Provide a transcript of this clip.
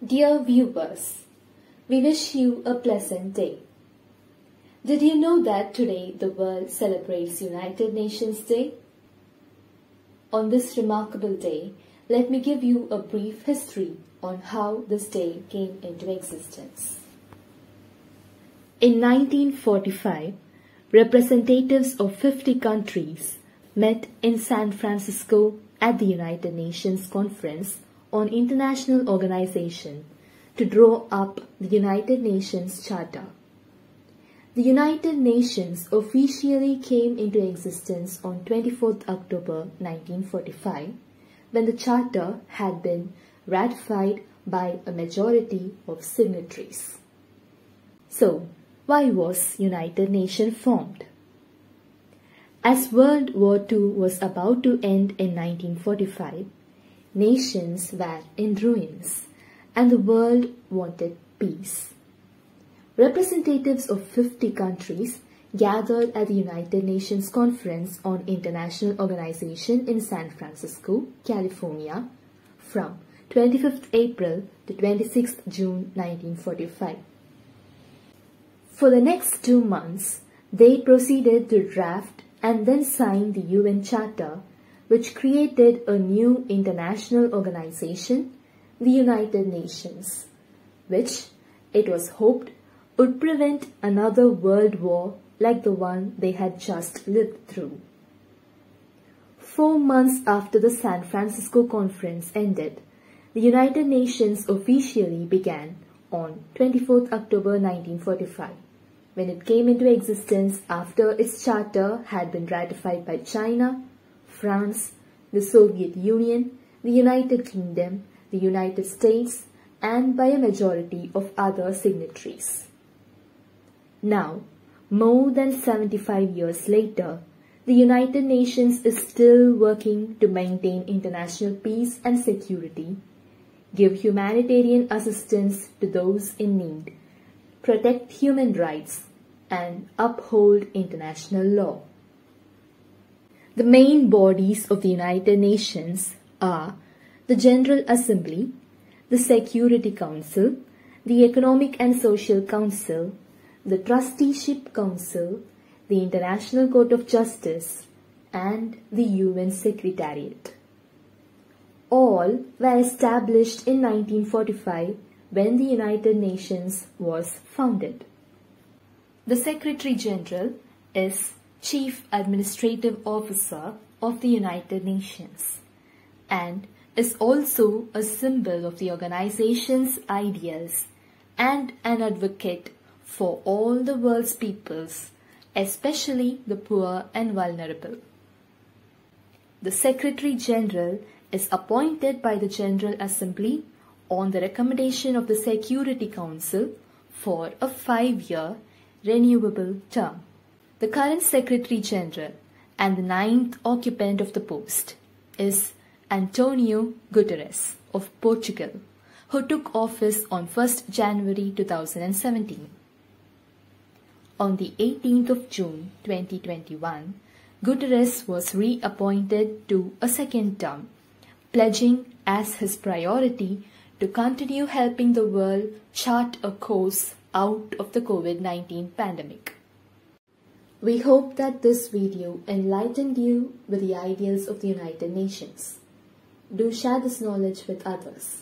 Dear viewers, we wish you a pleasant day. Did you know that today the world celebrates United Nations Day? On this remarkable day, let me give you a brief history on how this day came into existence. In 1945, representatives of 50 countries met in San Francisco at the United Nations Conference on International Organization to draw up the United Nations Charter. The United Nations officially came into existence on 24th October 1945 when the Charter had been ratified by a majority of signatories. So, why was United Nations formed? As World War II was about to end in 1945, nations were in ruins and the world wanted peace. Representatives of 50 countries gathered at the United Nations Conference on International Organization in San Francisco, California from 25th April to 26th June 1945. For the next 2 months, they proceeded to draft and then sign the UN Charter, which created a new international organization, the United Nations, which it was hoped would prevent another world war like the one they had just lived through. 4 months after the San Francisco Conference ended, the United Nations officially began on 24th October 1945, when it came into existence after its charter had been ratified by China, France, the Soviet Union, the United Kingdom, the United States, and by a majority of other signatories. Now, more than 75 years later, the United Nations is still working to maintain international peace and security, give humanitarian assistance to those in need, protect human rights, and uphold international law. The main bodies of the United Nations are the General Assembly, the Security Council, the Economic and Social Council, the Trusteeship Council, the International Court of Justice, and the UN Secretariat. All were established in 1945 when the United Nations was founded. The Secretary General is Chief Administrative Officer of the United Nations and is also a symbol of the organization's ideals and an advocate for all the world's peoples, especially the poor and vulnerable. The Secretary General is appointed by the General Assembly on the recommendation of the Security Council for a 5-year renewable term. The current Secretary General and the 9th occupant of the post is Antonio Guterres of Portugal, who took office on 1st January 2017. On the 18th of June 2021, Guterres was reappointed to a second term, pledging as his priority to continue helping the world chart a course out of the COVID-19 pandemic. We hope that this video enlightened you with the ideals of the United Nations. Do share this knowledge with others.